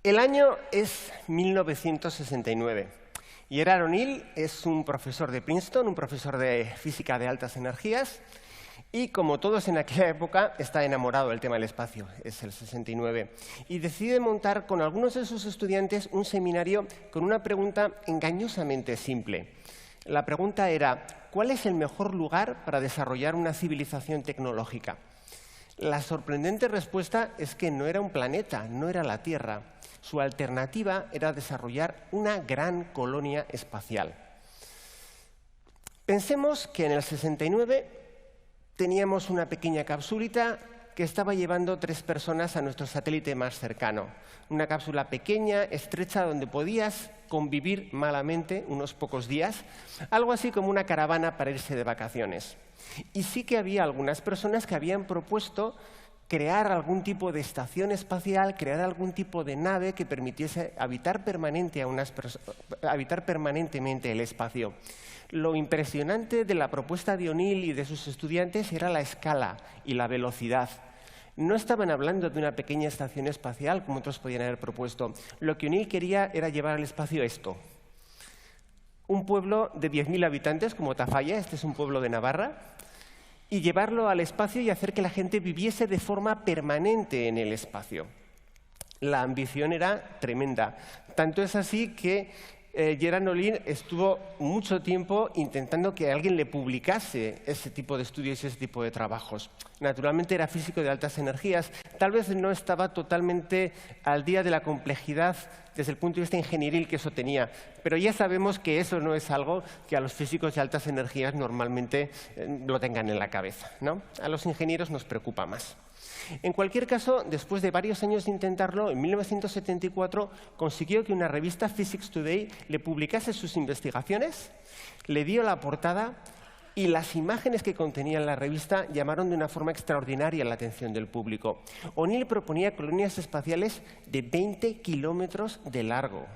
El año es 1969 y Gerard O'Neill es un profesor de Princeton, un profesor de física de altas energías, y como todos en aquella época está enamorado del tema del espacio, es el 69, y decide montar con algunos de sus estudiantes un seminario con una pregunta engañosamente simple. La pregunta era, ¿cuál es el mejor lugar para desarrollar una civilización tecnológica? La sorprendente respuesta es que no era un planeta, no era la Tierra. Su alternativa era desarrollar una gran colonia espacial. Pensemos que en el 69 teníamos una pequeña capsulita que estaba llevando 3 personas a nuestro satélite más cercano. Una cápsula pequeña, estrecha, donde podías convivir malamente unos pocos días, algo así como una caravana para irse de vacaciones. Y sí que había algunas personas que habían propuesto crear algún tipo de estación espacial, crear algún tipo de nave que permitiese habitar permanentemente el espacio. Lo impresionante de la propuesta de O'Neill y de sus estudiantes era la escala y la velocidad. No estaban hablando de una pequeña estación espacial, como otros podían haber propuesto. Lo que O'Neill quería era llevar al espacio esto. Un pueblo de 10.000 habitantes, como Tafalla, este es un pueblo de Navarra, y llevarlo al espacio y hacer que la gente viviese de forma permanente en el espacio. La ambición era tremenda. Tanto es así que Gerard O'Neill estuvo mucho tiempo intentando que alguien le publicase ese tipo de estudios y ese tipo de trabajos. Naturalmente era físico de altas energías. Tal vez no estaba totalmente al día de la complejidad desde el punto de vista ingenieril que eso tenía. Pero ya sabemos que eso no es algo que a los físicos de altas energías normalmente lo tengan en la cabeza, ¿no? A los ingenieros nos preocupa más. En cualquier caso, después de varios años de intentarlo, en 1974 consiguió que una revista, Physics Today, le publicase sus investigaciones, le dio la portada y las imágenes que contenía la revista llamaron de una forma extraordinaria la atención del público. O'Neill proponía colonias espaciales de 20 kilómetros de largo.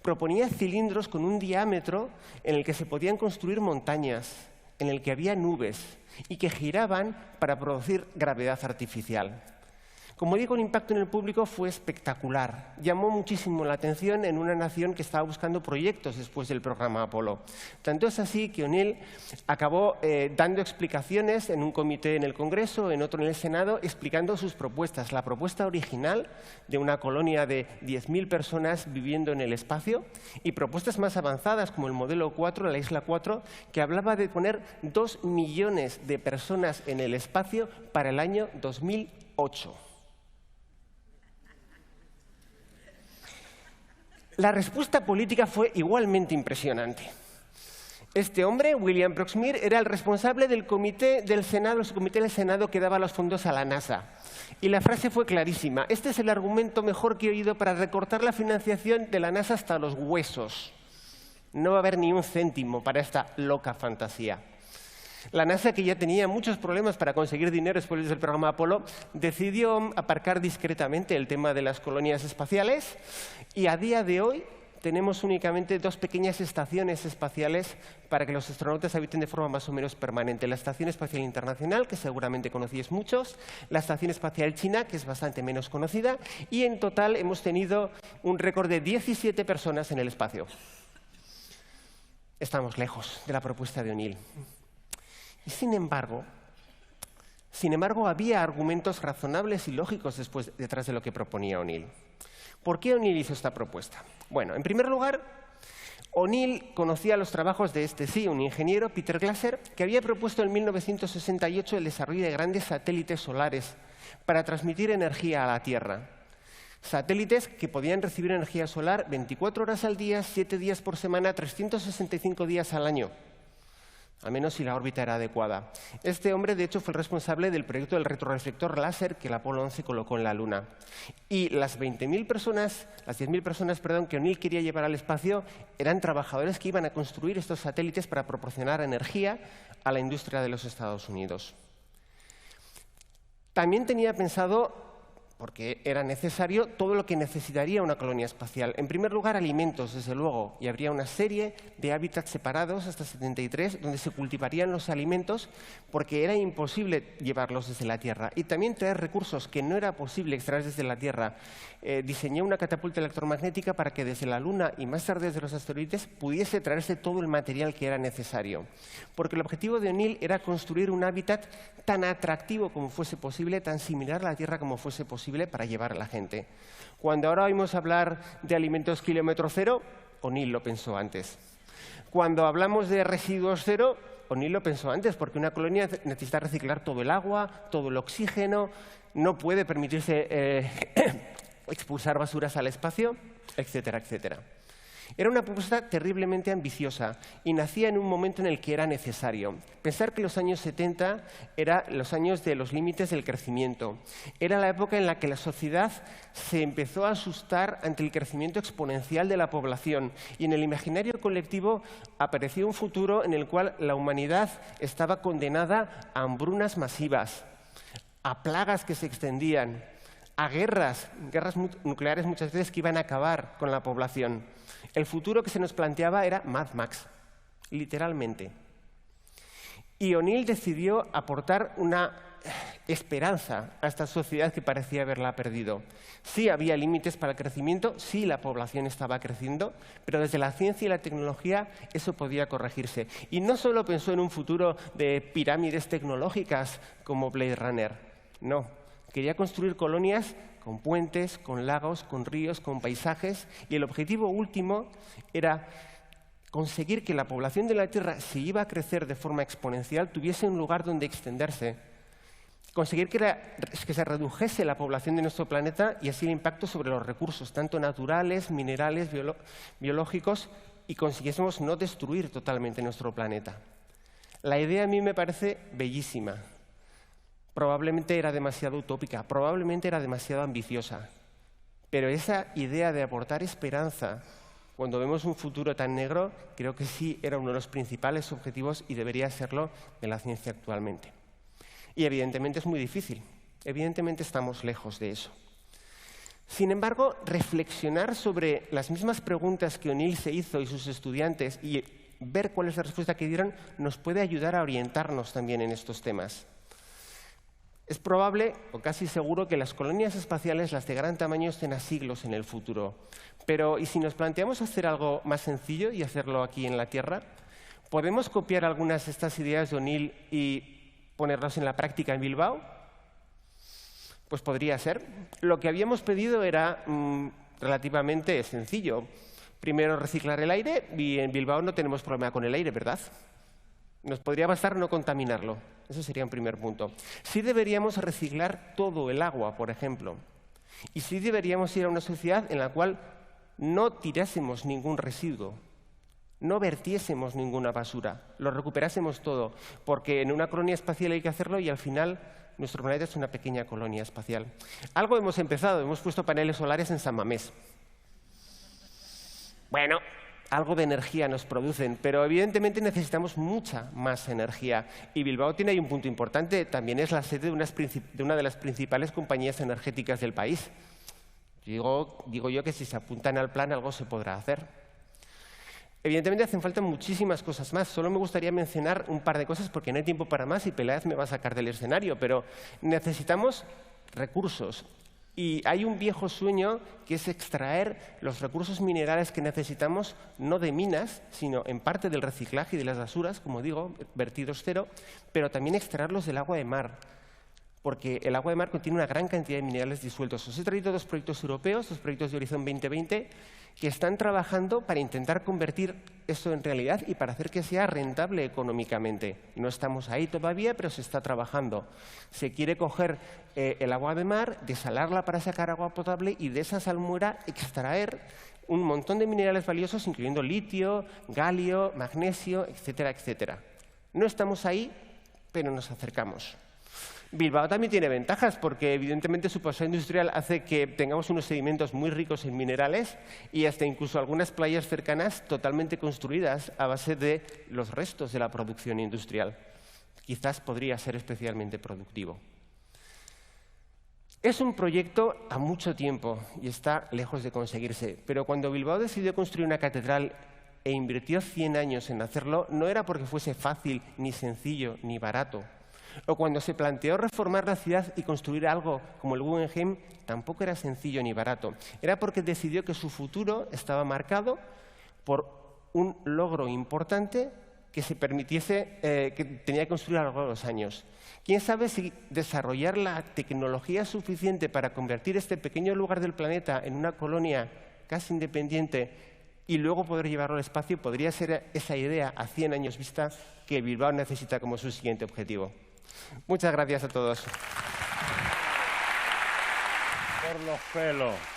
Proponía cilindros con un diámetro en el que se podían construir montañas, en el que había nubes y que giraban para producir gravedad artificial. Como digo, el impacto en el público fue espectacular. Llamó muchísimo la atención en una nación que estaba buscando proyectos después del programa Apolo. Tanto es así que O'Neill acabó dando explicaciones en un comité en el Congreso, en otro en el Senado, explicando sus propuestas. La propuesta original de una colonia de 10.000 personas viviendo en el espacio y propuestas más avanzadas como el modelo 4, la isla 4, que hablaba de poner 2 millones de personas en el espacio para el año 2008. La respuesta política fue igualmente impresionante. Este hombre, William Proxmire, era el responsable del comité del Senado, el comité del Senado que daba los fondos a la NASA. Y la frase fue clarísima. Este es el argumento mejor que he oído para recortar la financiación de la NASA hasta los huesos. No va a haber ni un céntimo para esta loca fantasía. La NASA, que ya tenía muchos problemas para conseguir dinero después del programa Apolo, decidió aparcar discretamente el tema de las colonias espaciales y a día de hoy tenemos únicamente 2 pequeñas estaciones espaciales para que los astronautas habiten de forma más o menos permanente. La Estación Espacial Internacional, que seguramente conocéis muchos, la Estación Espacial China, que es bastante menos conocida, y en total hemos tenido un récord de 17 personas en el espacio. Estamos lejos de la propuesta de O'Neill. Y sin embargo, había argumentos razonables y lógicos detrás de lo que proponía O'Neill. ¿Por qué O'Neill hizo esta propuesta? Bueno, en primer lugar, O'Neill conocía los trabajos de un ingeniero, Peter Glasser, que había propuesto en 1968 el desarrollo de grandes satélites solares para transmitir energía a la Tierra. Satélites que podían recibir energía solar 24 horas al día, 7 días por semana, 365 días al año. Al menos si la órbita era adecuada. Este hombre, de hecho, fue el responsable del proyecto del retroreflector láser que el Apolo 11 colocó en la Luna. Y las 10.000 personas que O'Neill quería llevar al espacio eran trabajadores que iban a construir estos satélites para proporcionar energía a la industria de los Estados Unidos. También tenía pensado porque era necesario todo lo que necesitaría una colonia espacial. En primer lugar, alimentos, desde luego, y habría una serie de hábitats separados, hasta 73, donde se cultivarían los alimentos, porque era imposible llevarlos desde la Tierra. Y también traer recursos que no era posible extraer desde la Tierra. Diseñé una catapulta electromagnética para que desde la Luna y más tarde desde los asteroides pudiese traerse todo el material que era necesario. Porque el objetivo de O'Neill era construir un hábitat tan atractivo como fuese posible, tan similar a la Tierra como fuese posible para llevar a la gente. Cuando ahora oímos hablar de alimentos kilómetro cero, O'Neill lo pensó antes. Cuando hablamos de residuos cero, O'Neill lo pensó antes, porque una colonia necesita reciclar todo el agua, todo el oxígeno, no puede permitirse expulsar basuras al espacio, etcétera, etcétera. Era una propuesta terriblemente ambiciosa y nacía en un momento en el que era necesario. Pensar que los años 70 eran los años de los límites del crecimiento. Era la época en la que la sociedad se empezó a asustar ante el crecimiento exponencial de la población y en el imaginario colectivo apareció un futuro en el cual la humanidad estaba condenada a hambrunas masivas, a plagas que se extendían, a guerras nucleares muchas veces que iban a acabar con la población. El futuro que se nos planteaba era Mad Max, literalmente. Y O'Neill decidió aportar una esperanza a esta sociedad que parecía haberla perdido. Sí había límites para el crecimiento, sí la población estaba creciendo, pero desde la ciencia y la tecnología eso podía corregirse. Y no solo pensó en un futuro de pirámides tecnológicas como Blade Runner, no. Quería construir colonias con puentes, con lagos, con ríos, con paisajes, y el objetivo último era conseguir que la población de la Tierra, si iba a crecer de forma exponencial, tuviese un lugar donde extenderse. Conseguir que se redujese la población de nuestro planeta y así el impacto sobre los recursos, tanto naturales, minerales, biológicos, y consiguiésemos no destruir totalmente nuestro planeta. La idea a mí me parece bellísima. Probablemente era demasiado utópica, probablemente era demasiado ambiciosa. Pero esa idea de aportar esperanza cuando vemos un futuro tan negro, creo que sí era uno de los principales objetivos y debería serlo de la ciencia actualmente. Y evidentemente es muy difícil. Evidentemente estamos lejos de eso. Sin embargo, reflexionar sobre las mismas preguntas que O'Neill se hizo y sus estudiantes y ver cuál es la respuesta que dieron nos puede ayudar a orientarnos también en estos temas. Es probable, o casi seguro, que las colonias espaciales, las de gran tamaño, estén a siglos en el futuro. Pero, ¿y si nos planteamos hacer algo más sencillo y hacerlo aquí en la Tierra? ¿Podemos copiar algunas de estas ideas de O'Neill y ponerlas en la práctica en Bilbao? Pues podría ser. Lo que habíamos pedido era relativamente sencillo. Primero, reciclar el aire, y en Bilbao no tenemos problema con el aire, ¿verdad? Nos podría bastar no contaminarlo. Eso sería un primer punto. Sí deberíamos reciclar todo el agua, por ejemplo. Y sí deberíamos ir a una sociedad en la cual no tirásemos ningún residuo, no vertiésemos ninguna basura, lo recuperásemos todo, porque en una colonia espacial hay que hacerlo y al final nuestro planeta es una pequeña colonia espacial. Algo hemos empezado, hemos puesto paneles solares en San Mamés. Bueno, algo de energía nos producen, pero evidentemente necesitamos mucha más energía. Y Bilbao tiene ahí un punto importante, también es la sede de una de las principales compañías energéticas del país. Digo yo que si se apuntan al plan algo se podrá hacer. Evidentemente hacen falta muchísimas cosas más. Solo me gustaría mencionar un par de cosas porque no hay tiempo para más y Peláez me va a sacar del escenario, pero necesitamos recursos. Y hay un viejo sueño que es extraer los recursos minerales que necesitamos, no de minas, sino en parte del reciclaje y de las basuras, como digo, vertidos cero, pero también extraerlos del agua de mar, porque el agua de mar contiene una gran cantidad de minerales disueltos. Os he traído dos proyectos europeos, dos proyectos de Horizon 2020, que están trabajando para intentar convertir eso en realidad y para hacer que sea rentable económicamente. No estamos ahí todavía, pero se está trabajando. Se quiere coger el agua de mar, desalarla para sacar agua potable y de esa salmuera extraer un montón de minerales valiosos, incluyendo litio, galio, magnesio, etcétera, etcétera. No estamos ahí, pero nos acercamos. Bilbao también tiene ventajas porque evidentemente su pasado industrial hace que tengamos unos sedimentos muy ricos en minerales y hasta incluso algunas playas cercanas totalmente construidas a base de los restos de la producción industrial. Quizás podría ser especialmente productivo. Es un proyecto a mucho tiempo y está lejos de conseguirse, pero cuando Bilbao decidió construir una catedral e invirtió 100 años en hacerlo, no era porque fuese fácil, ni sencillo, ni barato. O cuando se planteó reformar la ciudad y construir algo como el Guggenheim, tampoco era sencillo ni barato. Era porque decidió que su futuro estaba marcado por un logro importante que se permitiese, que tenía que construir a lo largo de los años. ¿Quién sabe si desarrollar la tecnología suficiente para convertir este pequeño lugar del planeta en una colonia casi independiente y luego poder llevarlo al espacio podría ser esa idea a 100 años vista que Bilbao necesita como su siguiente objetivo? Muchas gracias a todos. Por los pelos.